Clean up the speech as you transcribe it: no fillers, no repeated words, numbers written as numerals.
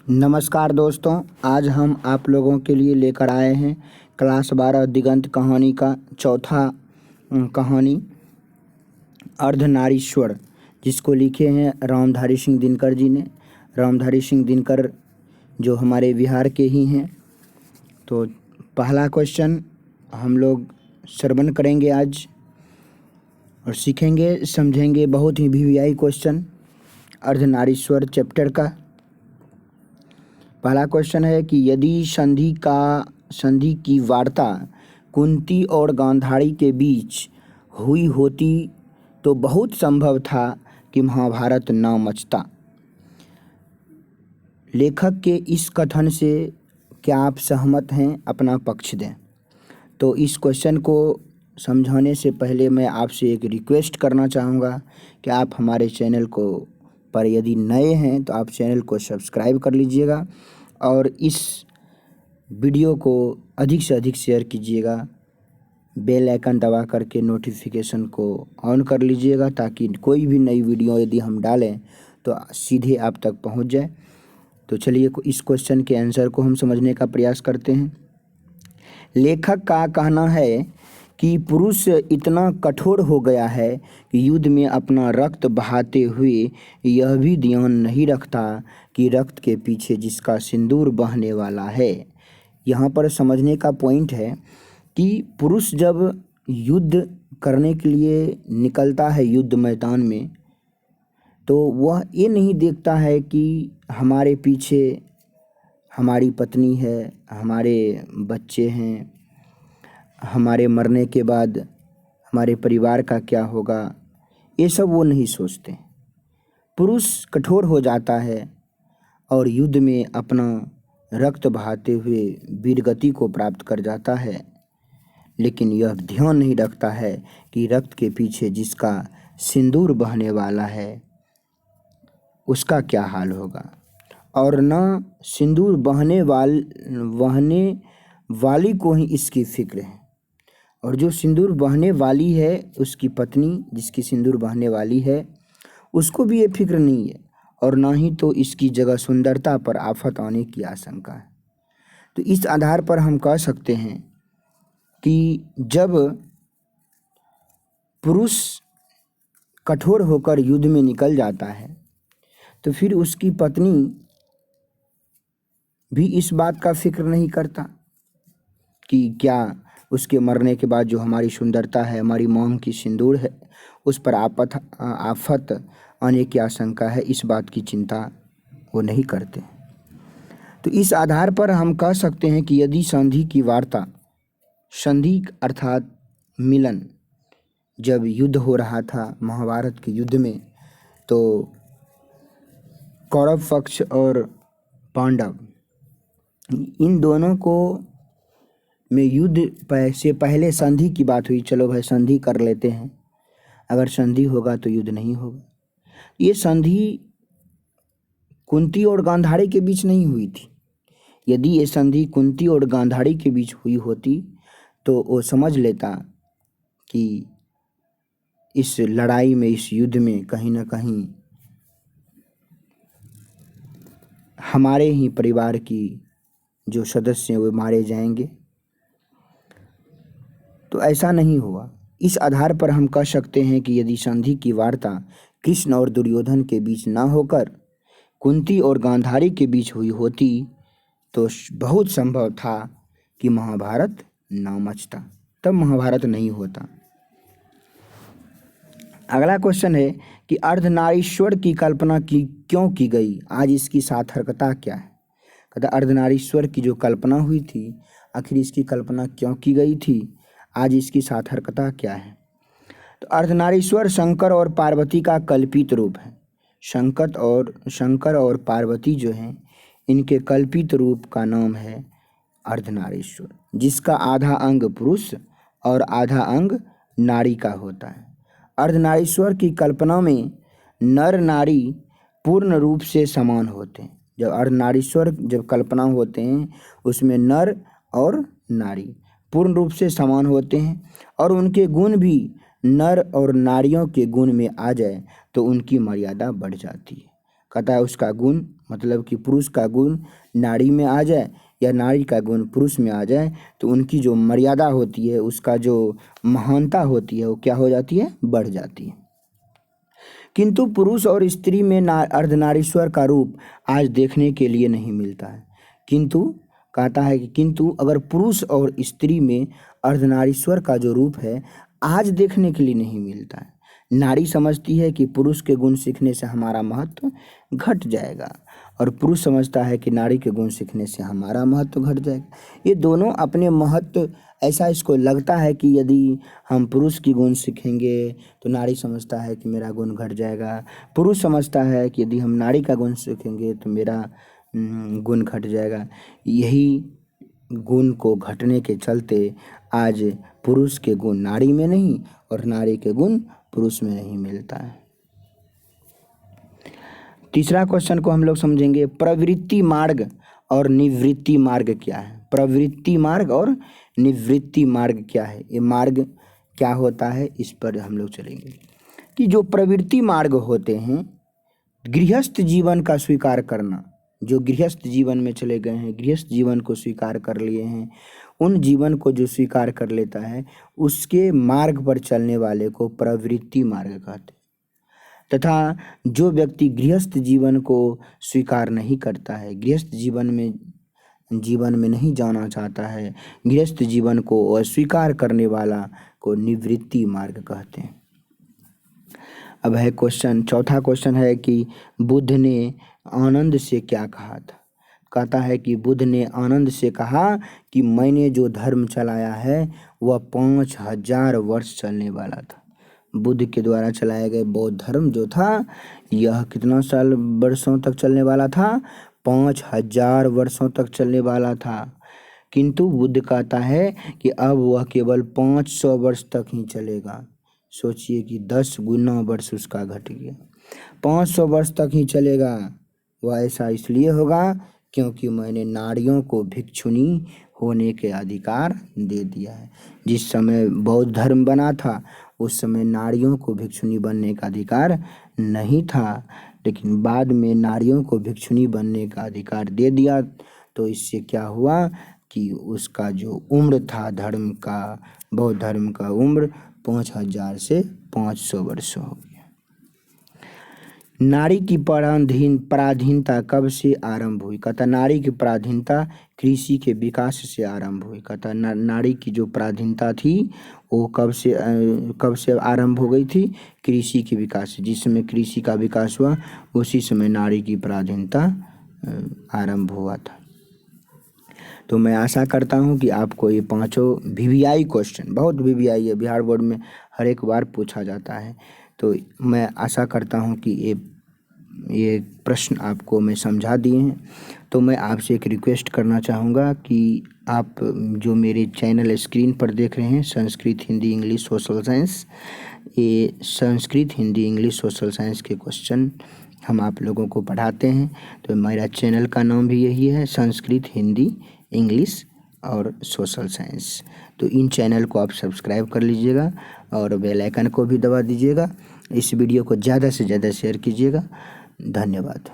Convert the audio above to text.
नमस्कार दोस्तों, आज हम आप लोगों के लिए लेकर आए हैं क्लास 12 दिगंत कहानी का चौथा कहानी अर्धनारीश्वर, जिसको लिखे हैं रामधारी सिंह दिनकर जी ने। रामधारी सिंह दिनकर जो हमारे बिहार के ही हैं। तो पहला क्वेश्चन हम लोग श्रवण करेंगे आज और सीखेंगे, समझेंगे। बहुत ही वीवीआई क्वेश्चन अर्धनारीश्वर चैप्टर का। पहला क्वेश्चन है कि यदि संधि की वार्ता कुंती और गांधारी के बीच हुई होती तो बहुत संभव था कि महाभारत न मचता। लेखक के इस कथन से क्या आप सहमत हैं? अपना पक्ष दें। तो इस क्वेश्चन को समझाने से पहले मैं आपसे एक रिक्वेस्ट करना चाहूँगा कि आप हमारे चैनल को पर यदि नए हैं तो आप चैनल को सब्सक्राइब कर लीजिएगा और इस वीडियो को अधिक से अधिक शेयर कीजिएगा। बेल आइकन दबा करके नोटिफिकेशन को ऑन कर लीजिएगा ताकि कोई भी नई वीडियो यदि हम डालें तो सीधे आप तक पहुंच जाए। तो चलिए इस क्वेश्चन के आंसर को हम समझने का प्रयास करते हैं। लेखक का कहना है कि पुरुष इतना कठोर हो गया है कि युद्ध में अपना रक्त बहाते हुए यह भी ध्यान नहीं रखता कि रक्त के पीछे जिसका सिंदूर बहने वाला है। यहाँ पर समझने का पॉइंट है कि पुरुष जब युद्ध करने के लिए निकलता है युद्ध मैदान में, तो वह ये नहीं देखता है कि हमारे पीछे हमारी पत्नी है, हमारे बच्चे हैं, हमारे मरने के बाद हमारे परिवार का क्या होगा, ये सब वो नहीं सोचते। पुरुष कठोर हो जाता है और युद्ध में अपना रक्त बहाते हुए वीरगति को प्राप्त कर जाता है, लेकिन यह ध्यान नहीं रखता है कि रक्त के पीछे जिसका सिंदूर बहने वाला है उसका क्या हाल होगा। और न सिंदूर बहने वाली को ही इसकी फिक्र है, और जो सिंदूर बहने वाली है उसकी पत्नी जिसकी सिंदूर बहने वाली है उसको भी ये फिक्र नहीं है, और ना ही तो इसकी जगह सुंदरता पर आफत आने की आशंका है। तो इस आधार पर हम कह सकते हैं कि जब पुरुष कठोर होकर युद्ध में निकल जाता है तो फिर उसकी पत्नी भी इस बात का फिक्र नहीं करता कि क्या उसके मरने के बाद जो हमारी सुंदरता है, हमारी मांग की सिंदूर है, उस पर आफत आने की आशंका है। इस बात की चिंता वो नहीं करते। तो इस आधार पर हम कह सकते हैं कि यदि संधि की वार्ता, संधि अर्थात मिलन, जब युद्ध हो रहा था महाभारत के युद्ध में, तो कौरव पक्ष और पांडव इन दोनों को में युद्ध से पहले संधि की बात हुई। चलो भाई संधि कर लेते हैं, अगर संधि होगा तो युद्ध नहीं होगा। ये संधि कुंती और गांधारी के बीच नहीं हुई थी। यदि ये संधि कुंती और गांधारी के बीच हुई होती तो वो समझ लेता कि इस लड़ाई में, इस युद्ध में कहीं ना कहीं हमारे ही परिवार की जो सदस्य हैं वो मारे जाएंगे। तो ऐसा नहीं हुआ। इस आधार पर हम कह सकते हैं कि यदि संधि की वार्ता कृष्ण और दुर्योधन के बीच ना होकर कुंती और गांधारी के बीच हुई होती तो बहुत संभव था कि महाभारत ना मचता, तब महाभारत नहीं होता। अगला क्वेश्चन है कि अर्धनारीश्वर की कल्पना क्यों की गई? आज इसकी सार्थकता क्या है? कहता अर्धनारीश्वर की जो कल्पना हुई थी, आखिर इसकी कल्पना क्यों की गई थी, आज इसकी सार्थकता क्या है? तो अर्धनारीश्वर शंकर और पार्वती का कल्पित रूप है। शंकर और पार्वती जो हैं, इनके कल्पित रूप का नाम है अर्धनारीश्वर, जिसका आधा अंग पुरुष और आधा अंग नारी का होता है। अर्धनारीश्वर की कल्पना में नर नारी पूर्ण रूप से समान होते हैं। जब अर्धनारीश्वर जब कल्पना होते हैं उसमें नर और नारी पूर्ण रूप से समान होते हैं, और उनके गुण भी नर और नारियों के गुण में आ जाए तो उनकी मर्यादा बढ़ जाती है। कहता है उसका गुण, मतलब कि पुरुष का गुण नारी में आ जाए या नारी का गुण पुरुष में आ जाए तो उनकी जो मर्यादा होती है, उसका जो महानता होती है वो क्या हो जाती है, बढ़ जाती है। किंतु पुरुष और स्त्री में अर्धनारीश्वर का रूप आज देखने के लिए नहीं मिलता है। किंतु कहता है कि किंतु अगर पुरुष और स्त्री में अर्धनारीश्वर का जो रूप है आज देखने के लिए नहीं मिलता है। नारी समझती है कि पुरुष के गुण सीखने से हमारा महत्व घट जाएगा और पुरुष समझता है कि नारी के गुण सीखने से हमारा महत्व घट जाएगा। ये दोनों अपने महत्व, ऐसा इसको लगता है कि यदि हम पुरुष की गुण सीखेंगे तो नारी समझता है कि मेरा गुण घट जाएगा, पुरुष समझता है कि यदि हम नारी का गुण सीखेंगे तो मेरा गुण घट जाएगा। यही गुण को घटने के चलते आज पुरुष के गुण नारी में नहीं और नारी के गुण पुरुष में नहीं मिलता है। तीसरा क्वेश्चन को हम लोग समझेंगे, प्रवृत्ति मार्ग और निवृत्ति मार्ग क्या है। प्रवृत्ति मार्ग और निवृत्ति मार्ग क्या है, ये मार्ग क्या होता है, इस पर हम लोग चलेंगे। कि जो प्रवृत्ति मार्ग होते हैं, गृहस्थ जीवन का स्वीकार करना, जो गृहस्थ जीवन में चले गए हैं, गृहस्थ जीवन को स्वीकार कर लिए हैं, उन जीवन को जो स्वीकार कर लेता है उसके मार्ग पर चलने वाले को प्रवृत्ति मार्ग कहते हैं। तथा जो व्यक्ति गृहस्थ जीवन को स्वीकार नहीं करता है, गृहस्थ जीवन में नहीं जाना चाहता है, गृहस्थ जीवन को अस्वीकार करने वाला को निवृत्ति मार्ग कहते हैं। अब है क्वेश्चन, चौथा क्वेश्चन है कि बुद्ध ने आनंद से क्या कहा था। कहता है कि बुद्ध ने आनंद से कहा कि मैंने जो धर्म चलाया है वह 5000 वर्ष चलने वाला था। बुद्ध के द्वारा चलाया गया बौद्ध धर्म जो था यह कितना साल वर्षों तक चलने वाला था, 5000 वर्षों तक चलने वाला था। किंतु बुद्ध कहता है कि अब वह केवल 500 वर्ष तक ही चलेगा। सोचिए कि 10 गुना वर्ष उसका घट गया, 500 वर्ष तक ही चलेगा। वह ऐसा इसलिए होगा क्योंकि मैंने नारियों को भिक्षुणी होने के अधिकार दे दिया है। जिस समय बौद्ध धर्म बना था उस समय नारियों को भिक्षुणी बनने का अधिकार नहीं था, लेकिन बाद में नारियों को भिक्षुणी बनने का अधिकार दे दिया। तो इससे क्या हुआ कि उसका जो उम्र था धर्म का, बौद्ध धर्म का उम्र 5000 से 500 वर्ष हो गया। नारी की पराधीनता कब से आरंभ हुई। कहता नारी की पराधीनता कृषि के विकास से आरंभ हुई। कहता नारी की जो पराधीनता थी वो कब से आरंभ हो गई थी, कृषि के विकास से। जिस समय कृषि का विकास हुआ उसी समय नारी की पराधीनता आरंभ हुआ था। तो मैं आशा करता हूँ कि आपको ये पांचों VVI क्वेश्चन, बहुत VVI है, बिहार बोर्ड में हर एक बार पूछा जाता है। तो मैं आशा करता हूँ कि ये प्रश्न आपको मैं समझा दिए हैं। तो मैं आपसे एक रिक्वेस्ट करना चाहूँगा कि आप जो मेरे चैनल स्क्रीन पर देख रहे हैं Sanskrit Hindi English social science, ये Sanskrit Hindi English social science के क्वेश्चन हम आप लोगों को पढ़ाते हैं। तो मेरा चैनल का नाम भी यही है, संस्कृत हिंदी इंग्लिश और सोशल साइंस। तो इन चैनल को आप सब्सक्राइब कर लीजिएगा और बेल आइकन को भी दबा दीजिएगा। इस वीडियो को ज़्यादा से ज़्यादा शेयर कीजिएगा। धन्यवाद।